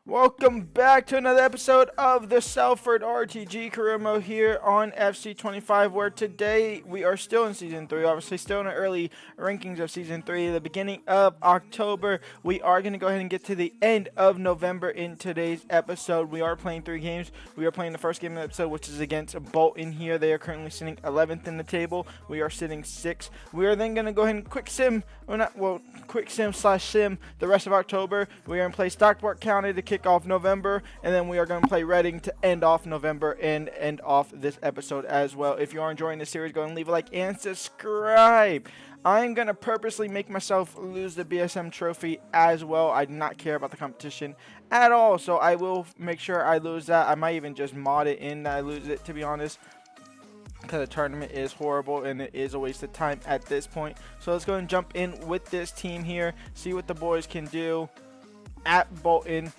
Welcome back to another episode of the Salford RTG Career Mode here on FC25, where today we are still in Season 3, obviously still in the early rankings of Season 3, the beginning of October. We are going to go ahead and get to the end of November in today's episode. We are playing 3 games. We are playing the first game of the episode, which is against Bolton here. They are currently sitting 11th in the table. We are sitting 6th. We are then going to go ahead and quick sim the rest of October. We are going to play Stockport County to kick off November, and then we are going to play Reading to end off November and end off this episode as well. If you are enjoying this series, go and leave a like and subscribe. I'm going to purposely make myself lose the BSM trophy as well. I do not care about the competition at all, so I will make sure I lose that. I might even just mod it in that I lose it, to be honest, because the tournament is horrible and it is a waste of time at this point. So let's go and jump in with this team here, see what the boys can do at Bolton,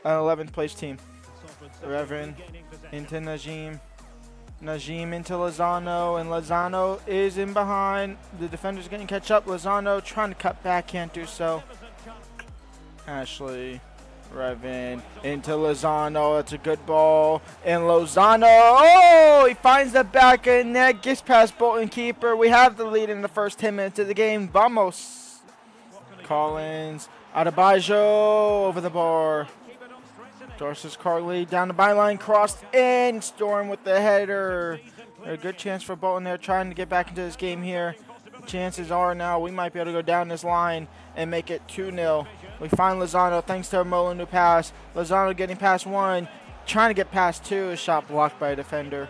an 11th place team. Reverend into Najim. Najim into Lozano, and Lozano is in behind. The defender's getting catch up. Lozano trying to cut back, can't do so. Ashley. Revan into Lozano. It's a good ball. And Lozano, oh, he finds the back of the net, gets past Bolton keeper. We have the lead in the first 10 minutes of the game. Vamos. Collins, Adebayo over the bar. Dorsus Carly down the byline, crossed in. Storm with the header. A good chance for Bolton there, trying to get back into this game here. The chances are now we might be able to go down this line and make it 2-0. We find Lozano thanks to a Molyneux pass. Lozano getting past 1, trying to get past 2. A shot blocked by a defender.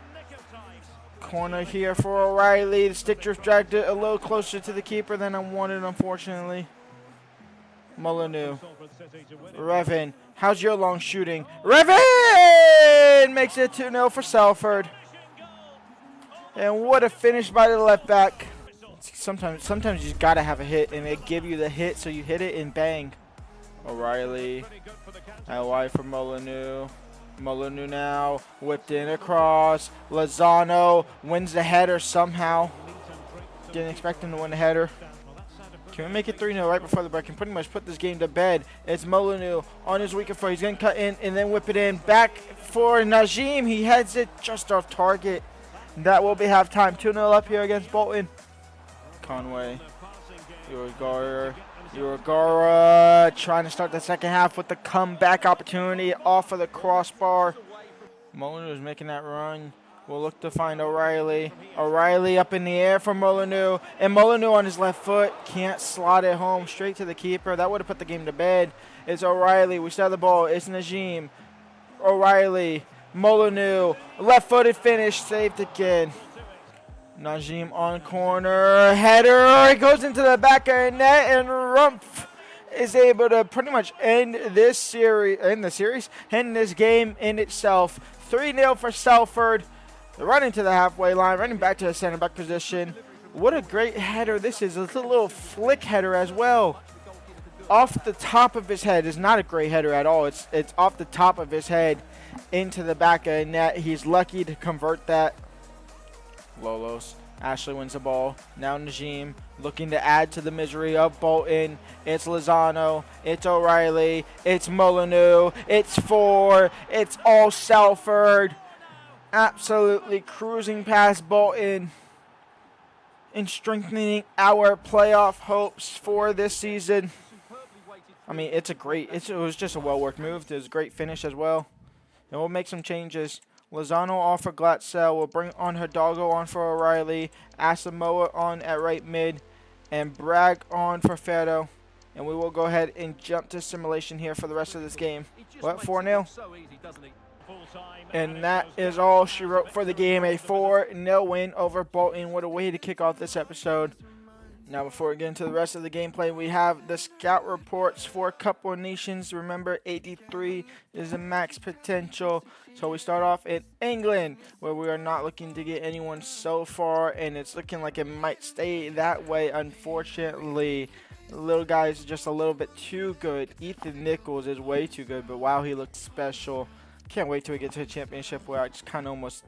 Corner here for O'Reilly. The stick drift dragged it a little closer to the keeper than I wanted, unfortunately. Molyneux. Revan, how's your long shooting? Revan makes it 2-0 for Salford. And what a finish by the left back. Sometimes you just gotta have a hit, and they give you the hit, so you hit it and bang. O'Reilly, out wide for Molyneux. Molyneux now whipped in across. Lozano wins the header somehow. Didn't expect him to win the header. Can we make it 3-0 right before the break and pretty much put this game to bed? It's Molyneux on his weaker foot. He's going to cut in and then whip it in. Back for Najim. He heads it just off target. That will be halftime. 2-0 up here against Bolton. Conway. Uragara trying to start the second half with the comeback opportunity off of the crossbar. Molyneux is making that run. We'll look to find O'Reilly. O'Reilly up in the air for Molyneux. And Molyneux on his left foot can't slot it home straight to the keeper. That would have put the game to bed. It's O'Reilly. We still have the ball. It's Najim. O'Reilly. Molyneux. Left-footed finish. Saved again. Najim on corner. Header. It goes into the back of the net. And Rumpf is able to pretty much end this end this game in itself. 3-0 for Salford. They're running to the halfway line, running back to the center back position. What a great header this is. It's a little flick header as well. Off the top of his head. It's not a great header at all. It's off the top of his head into the back of the net. He's lucky to convert that. Lolos. Ashley wins the ball. Now Najim looking to add to the misery of Bolton. It's Lozano. It's O'Reilly. It's Molyneux. It's 4. It's all Salford. Absolutely cruising past Bolton and strengthening our playoff hopes for this season. I mean, it was just a well-worked move. It was a great finish as well. And we'll make some changes. Lozano off for Glatzel. We'll bring on Hidalgo on for O'Reilly. Asamoah on at right mid. And Bragg on for Ferro. And we will go ahead and jump to simulation here for the rest of this game. What, 4-0? And that is all she wrote for the game. A 4-0 win over Bolton. What a way to kick off this episode. Now, before we get into the rest of the gameplay, we have the scout reports for Cup of Nations. Remember, 83 is the max potential. So we start off in England, where we are not looking to get anyone so far, and it's looking like it might stay that way, unfortunately. The little guy is just a little bit too good. Ethan Nichols is way too good, but wow, he looks special. Can't wait till we get to the championship, where I just kind of almost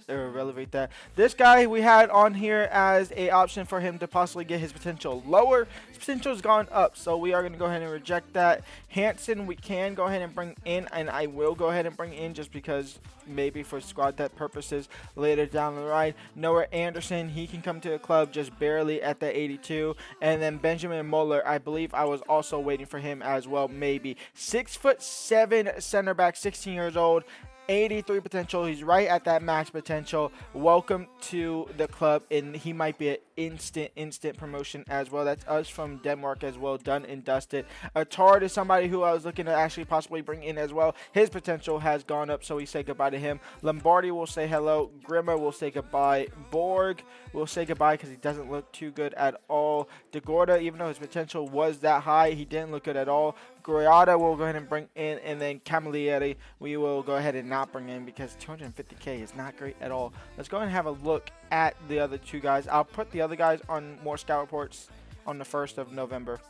relevate that. This guy we had on here as a option for him to possibly get his potential lower. His potential has gone up, so we are going to go ahead and reject that. Hansen we can go ahead and bring in, and I will go ahead and bring in just because maybe for squad depth purposes later down the line. Noah Anderson, he can come to the club just barely at the 82. And then Benjamin Muller, I believe I was also waiting for him as well, maybe. 6'7" center back, 16 years old. 83 potential. He's right at that max potential. Welcome to the club, and he might be an instant promotion as well. That's us from Denmark as well, done and dusted. Attard is somebody who I was looking to actually possibly bring in as well. His potential has gone up, so we say goodbye to him. Lombardi will say hello. Grimmer will say goodbye. Borg will say goodbye because he doesn't look too good at all. DeGorda, even though his potential was that high, he didn't look good at all. Goyada will go ahead and bring in, and then Camilleri we will go ahead and not bring in because 250k is not great at all. Let's go ahead and have a look at the other two guys. I'll put the other guys on more scout reports on the 1st of November.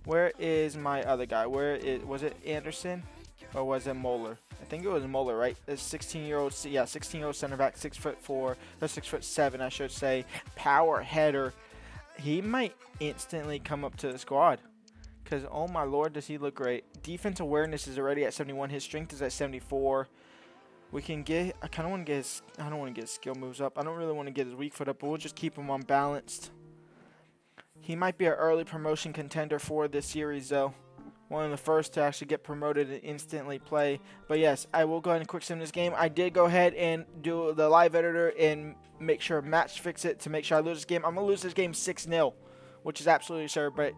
Where is my other guy? Was it Anderson or was it Moeller? I think it was Moeller, right? A 16-year-old, yeah, 16-year-old center back, 6'4", or 6'7", I should say. Power header. He might instantly come up to the squad. Because, oh my lord, does he look great. Defense awareness is already at 71. His strength is at 74. We can get, I kind of want to get his, I don't want to get his skill moves up. I don't really want to get his weak foot up, but we'll just keep him unbalanced. He might be an early promotion contender for this series, though. One of the first to actually get promoted and instantly play. But yes, I will go ahead and quick sim this game. I did go ahead and do the live editor and make sure match fix it to make sure I lose this game. I'm going to lose this game 6-0. Which is absolutely absurd, but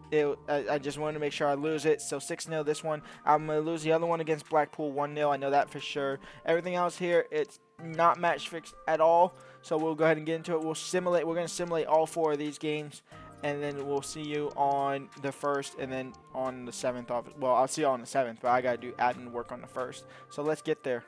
I just wanted to make sure I lose it. So 6-0 this one. I'm going to lose the other one against Blackpool 1-0. I know that for sure. Everything else here, it's not match fixed at all. So we'll go ahead and get into it. We'll simulate. We're going to simulate all 4 of these games. And then we'll see you on the 1st and then on the 7th. Well, I'll see you on the 7th, but I got to do admin work on the 1st. So let's get there.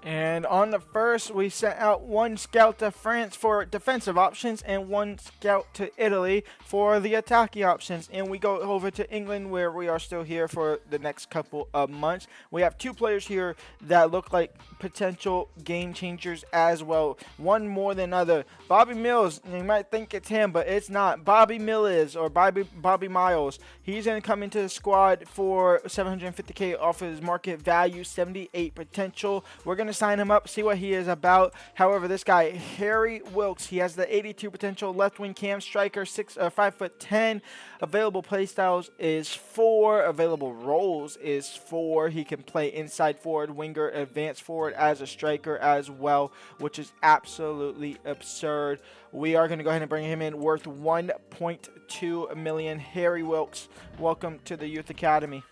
And on the 1st, we sent out 1 scout to France for defensive options and 1 scout to Italy for the attacking options. And we go over to England, where we are still here for the next couple of months. We have 2 players here that look like potential game changers as well. One more than other. Bobby Mills, you might think it's him, but it's not. Bobby Mills or Bobby Miles. He's going to come into the squad for 750k off of his market value, 78 potential. We're going to sign him up, see what he is about. However, this guy, Harry Wilkes, he has the 82 potential, left wing cam striker, 5'10". Available play styles is 4. Available roles is 4. He can play inside forward, winger, advanced forward as a striker as well, which is absolutely absurd. We are going to go ahead and bring him in, worth 1.2 million. Harry Wilkes, welcome to the Youth Academy.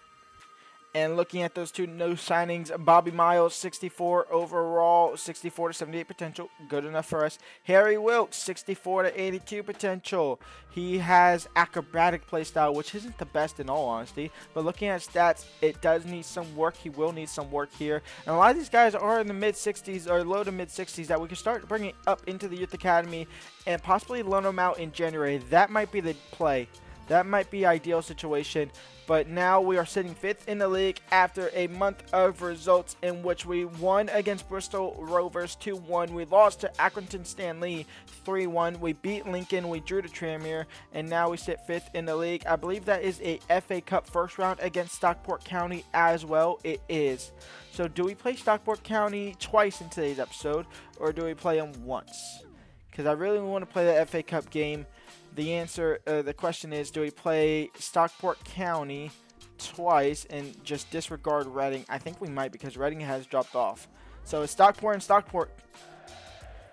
And looking at those 2 new signings, Bobby Miles, 64 overall, 64 to 78 potential, good enough for us. Harry Wilkes, 64 to 82 potential. He has acrobatic playstyle, which isn't the best in all honesty. But looking at stats, it does need some work. He will need some work here. And a lot of these guys are in the mid-60s or low to mid-60s that we can start bringing up into the Youth Academy and possibly loan them out in January. That might be the play. That might be ideal situation. But now we are sitting 5th in the league after a month of results in which we won against Bristol Rovers 2-1. We lost to Accrington Stanley 3-1. We beat Lincoln. We drew to Tranmere. And now we sit 5th in the league. I believe that is a FA Cup first round against Stockport County as well. It is. So do we play Stockport County twice in today's episode, or do we play them once? Because I really want to play the FA Cup game. The answer, the question is, do we play Stockport County twice and just disregard Reading? I think we might, because Reading has dropped off. So it's Stockport and Stockport.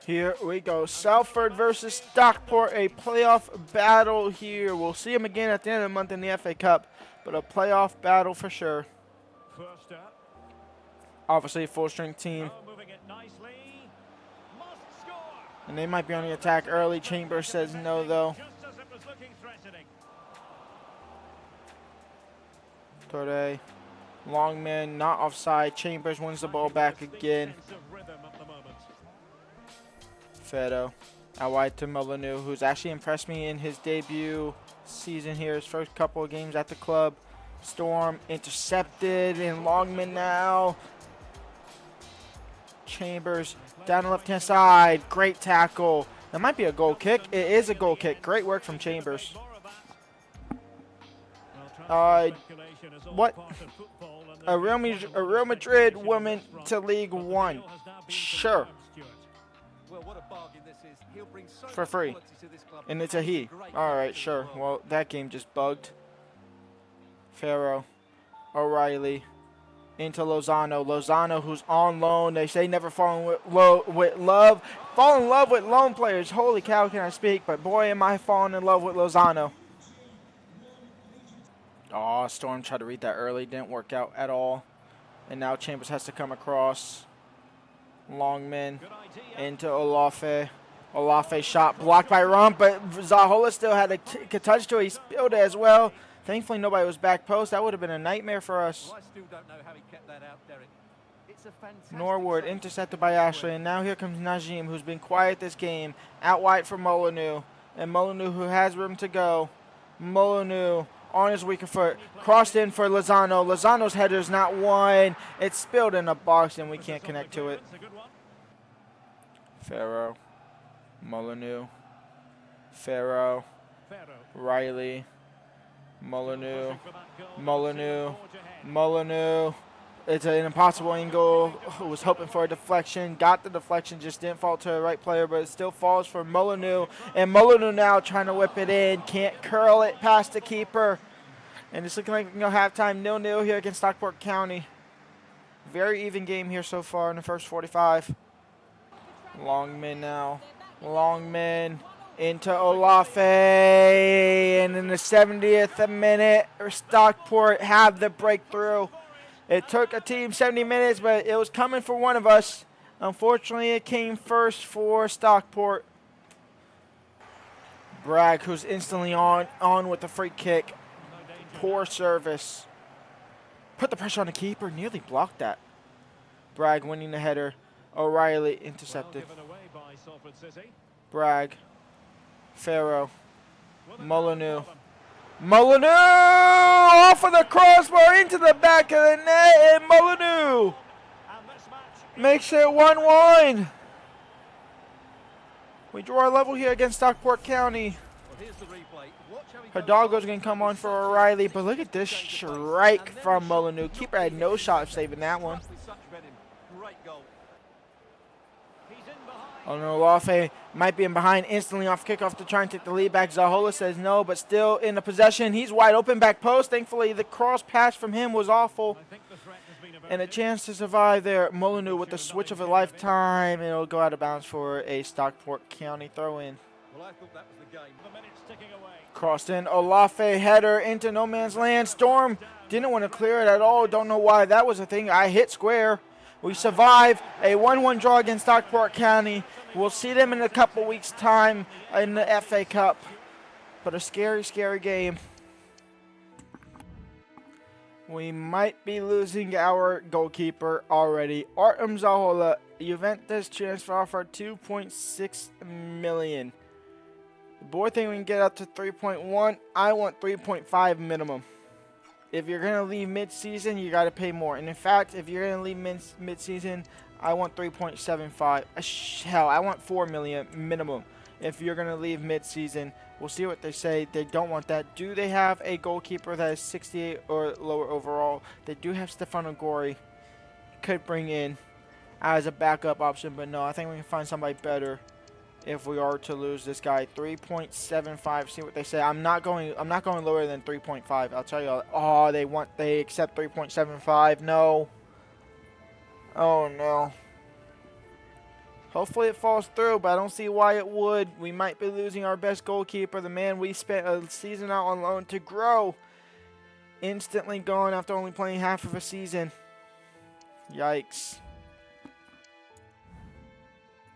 Here we go. Salford versus Stockport, a playoff battle here. We'll see them again at the end of the month in the FA Cup, but a playoff battle for sure. First up. Obviously a full-strength team. And they might be on the attack early. Chambers says no, though. Torre. Longman, not offside. Chambers wins the ball back again. Fedo. Out wide to Molyneux, who's actually impressed me in his debut season here. His first couple of games at the club. Storm intercepted, and Longman now. Chambers down the left-hand side. Great tackle. That might be a goal kick. It is a goal kick. Great work from Chambers. What? A Real Madrid woman to League One. Sure. For free. And it's a he. Alright, sure. Well, that game just bugged. Farrow. O'Reilly. Into Lozano. Lozano, who's on loan. They say never fall with love. Fall in love with loan players. Holy cow, can I speak. But boy, am I falling in love with Lozano. Oh, Storm tried to read that early. Didn't work out at all. And now Chambers has to come across. Longman into Olafe. Olafe shot blocked by Rump, but Zahola still had a touch to it. He spilled it as well. Thankfully, nobody was back post. That would have been a nightmare for us. Norwood intercepted by Ashley, and now here comes Najim, who's been quiet this game. Out wide for Molyneux, and Molyneux, who has room to go. Molyneux on his weaker foot, crossed in for Lozano. Lozano's header's not one. It's spilled in a box, and we can't connect to it. Farrow, Molyneux, Farrow, Riley, Molyneux, Molyneux. It's an impossible angle. Was hoping for a deflection. Got the deflection. Just didn't fall to the right player, but it still falls for Molyneux. And Molyneux now trying to whip it in. Can't curl it past the keeper. And it's looking like we can go halftime 0-0 here against Stockport County. Very even game here so far in the first 45. Longman now. Longman into Olafe. And in the 70th minute, Stockport have the breakthrough. It took a team 70 minutes, but it was coming for one of us. Unfortunately, it came first for Stockport. Bragg, who's instantly on with the free kick. Poor service. Put the pressure on the keeper. Nearly blocked that. Bragg winning the header. O'Reilly intercepted. Bragg. Farrow. Molyneux. Molyneux off of the crossbar into the back of the net, and Molyneux makes it 1-1. We draw a level here against Stockport County. Hidalgo's going to come on for O'Reilly, but look at this strike from Molyneux. Keeper had no shot of saving that one. Oh no, Olafe might be in behind instantly off kickoff to try and take the lead back. Zahola says no, but still in the possession. He's wide open back post. Thankfully, the cross pass from him was awful. And a chance to survive there. Molyneux with the switch of a lifetime. It'll go out of bounds for a Stockport County throw-in. Crossed in. Olafe header into no man's land. Storm didn't want to clear it at all. Don't know why that was a thing. I hit square. We survive a 1-1 draw against Stockport County. We'll see them in a couple weeks' time in the FA Cup. But a scary, scary game. We might be losing our goalkeeper already. Artem Zahola, Juventus transfer offer $2.6 million. The boy think we can get up to 3.1. I want 3.5 minimum. If you're going to leave mid-season, you got to pay more. And in fact, if you're going to leave mid-season, I want 3.75. Hell, I want 4 million minimum. If you're going to leave mid-season, we'll see what they say. They don't want that. Do they have a goalkeeper that is 68 or lower overall? They do have Stefano Gori. Could bring in as a backup option, but no, I think we can find somebody better. If we are to lose this guy, 3.75. See what they say. I'm not going lower than 3.5. I'll tell you. Oh, they accept 3.75. No. Oh no. Hopefully it falls through, but I don't see why it would. We might be losing our best goalkeeper, the man we spent a season out on loan to grow. Instantly gone after only playing half of a season. Yikes.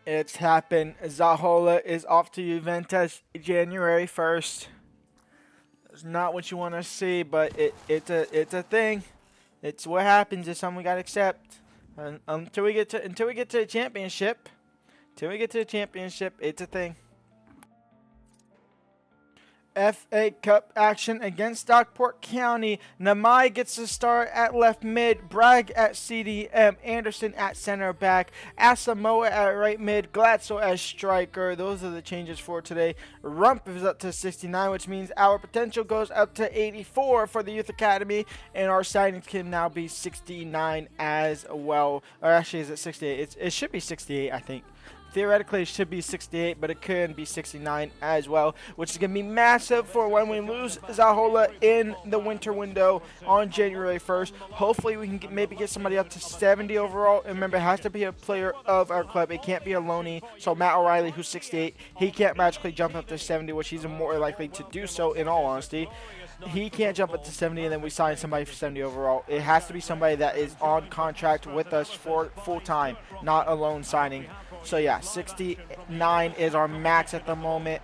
It's happened. Zahola is off to Juventus January 1st. It's not what you want to see, but it's a thing. It's what happens. It's something we gotta accept. Until we get to the championship. It's a thing. FA Cup action against Stockport County. Namai gets the start at left mid, Bragg at CDM, Anderson at center back, Asamoah at right mid, Glatzel as striker. Those are the changes for today. Rump is up to 69, which means our potential goes up to 84 for the Youth Academy, and our signings can now be 69 as well. Or actually, is it 68? It should be 68, I think. Theoretically, it should be 68, but it can be 69 as well, which is going to be massive for when we lose Zahola in the winter window on January 1st. Hopefully, we can maybe get somebody up to 70 overall. And remember, it has to be a player of our club. It can't be a loanee. So Matt O'Reilly, who's 68, he can't magically jump up to 70, which he's more likely to do so, in all honesty. He can't jump up to 70 and then we sign somebody for 70 overall. It has to be somebody that is on contract with us for full time, not a loan signing. So yeah, 69 is our max at the moment.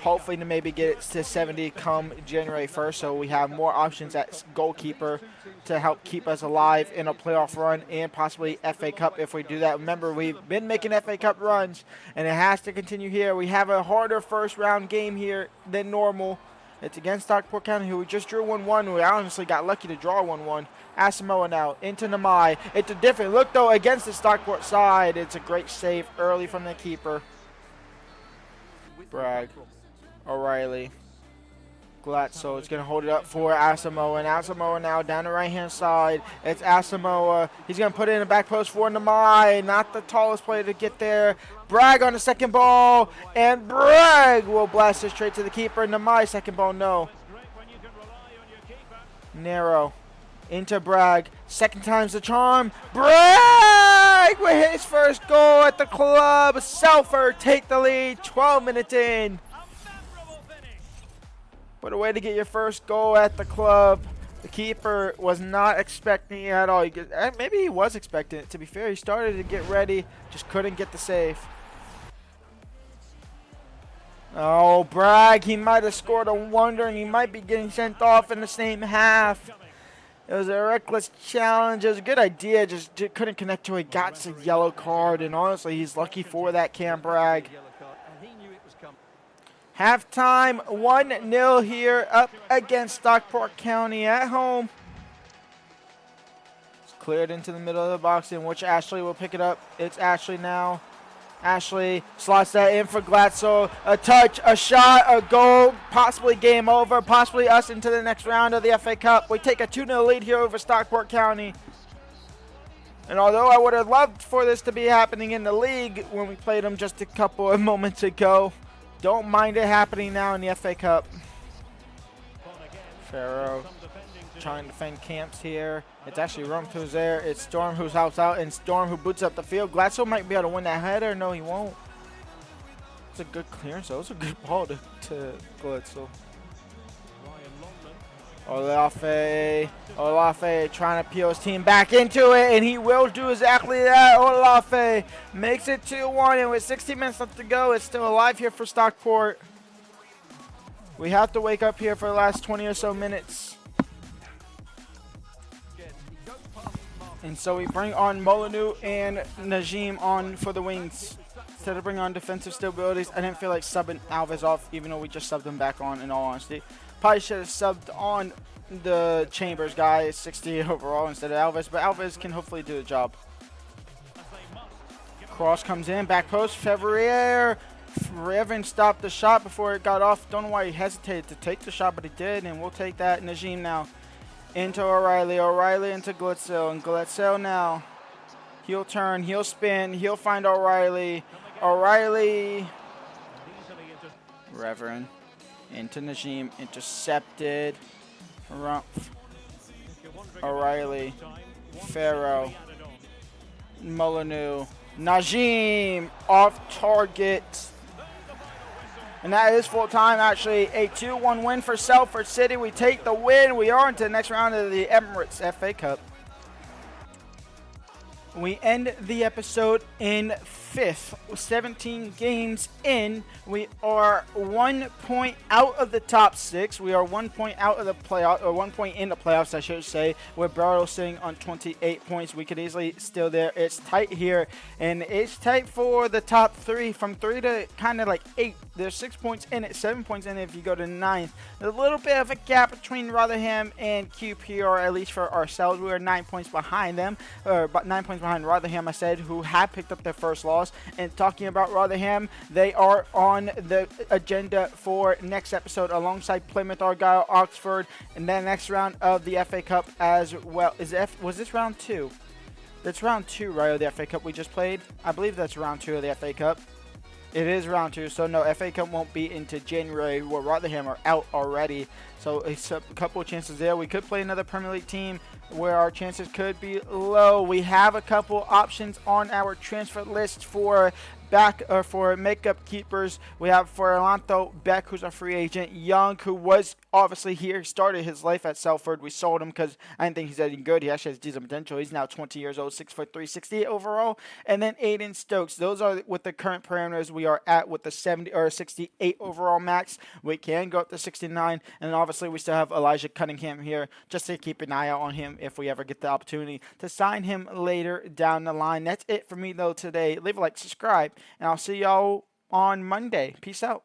Hopefully to maybe get it to 70 come January 1st, so we have more options at goalkeeper to help keep us alive in a playoff run and possibly FA Cup if we do that. Remember, we've been making FA Cup runs, and it has to continue here. We have a harder first round game here than normal. It's against Stockport County, who we just drew 1-1. We honestly got lucky to draw 1-1. Asamoah now into Namai. It's a different look, though, against the Stockport side. It's a great save early from the keeper. Bragg. O'Reilly. Glatzel is going to hold it up for Asamoah. And Asamoah now down the right-hand side. It's Asamoah. He's going to put it in the back post for Namai. Not the tallest player to get there. Bragg on the second ball. And Bragg will blast it straight to the keeper. Namai second ball, no. Narrow. Into Bragg. Second time's the charm. Bragg with his first goal at the club. Salford take the lead 12 minutes in. What a way to get your first goal at the club. The keeper was not expecting it at all. Maybe he was expecting it. To be fair, he started to get ready, just couldn't get the save. Oh, Bragg, he might have scored a wonder, and he might be getting sent off in the same half. It was a reckless challenge. It was a good idea, just couldn't connect to it. He got a yellow card, and honestly, he's lucky for that, Cam Bragg. Halftime, 1-0 here up against Stockport County at home. It's cleared into the middle of the box, in which Ashley will pick it up. It's Ashley now. Ashley slots that in for Glatzel. A touch, a shot, a goal, possibly game over, possibly us into the next round of the FA Cup. We take a 2-0 lead here over Stockport County. And although I would have loved for this to be happening in the league when we played them just a couple of moments ago, don't mind it happening now in the FA Cup. Farrow trying to defend Camps here. It's actually Rump who's there. It's Storm who's helps out, and Storm who boots up the field. Glatzel might be able to win that header. No, he won't. It's a good clearance, though. It's a good ball to Glatzel. Olafe trying to peel his team back into it, and he will do exactly that. Olafe makes it 2-1, and with 60 minutes left to go, it's still alive here for Stockport. We have to wake up here for the last 20 or so minutes. And so we bring on Molyneux and Najim on for the wings. Instead of bringing on defensive stabilities, I didn't feel like subbing Alves off, even though we just subbed him back on, in all honesty. Probably should have subbed on the Chambers guy, 68 overall, instead of Alves, but Alves can hopefully do the job. Cross comes in, back post, Fevrier. Revan stopped the shot before it got off. Don't know why he hesitated to take the shot, but he did, and we'll take that. Najim now into O'Reilly. O'Reilly into Glatzel, and Glatzel now. He'll turn, he'll spin, he'll find O'Reilly. O'Reilly. Reverend. Into Najim, intercepted. Rump. O'Reilly. Farrow. Molyneux. Najim off target. And that is full time, actually. A 2-1 win for Salford City. We take the win. We are into the next round of the Emirates FA Cup. We end the episode in 5th, 17 games in. We are 1 point out of the top 6. We are 1 point out of the playoff, or 1 point in the playoffs, I should say. With Barrow sitting on 28 points. We could easily still there. It's tight here, and it's tight for the top 3. From 3 to kind of like 8. There's 6 points in it, 7 points in it if you go to 9th. There's a little bit of a gap between Rotherham and QP, or at least for ourselves. We are 9 points behind them, or about 9 points behind Rotherham, I said, who have picked up their first loss. And talking about Rotherham, they are on the agenda for next episode alongside Plymouth, Argyle, Oxford, and then next round of the FA Cup as well. Was this round 2? That's round 2, right, of the FA Cup we just played? I believe that's round 2 of the FA Cup. It is round 2, so no, FA Cup won't be into January, where Rotherham are out already. So it's a couple of chances there. We could play another Premier League team where our chances could be low. We have a couple options on our transfer list for makeup keepers. We have for Alonso Beck, who's a free agent. Young, who was obviously here, started his life at Salford. We sold him because I didn't think he's any good. He actually has decent potential. He's now 20 years old, 6'3", 68 overall. And then Aiden Stokes. Those are with the current parameters we are at with the 70 or 68 overall max. We can go up to 69, and obviously we still have Elijah Cunningham here just to keep an eye out on him if we ever get the opportunity to sign him later down the line. That's it for me though today. Leave a like, subscribe, and I'll see y'all on Monday. Peace out.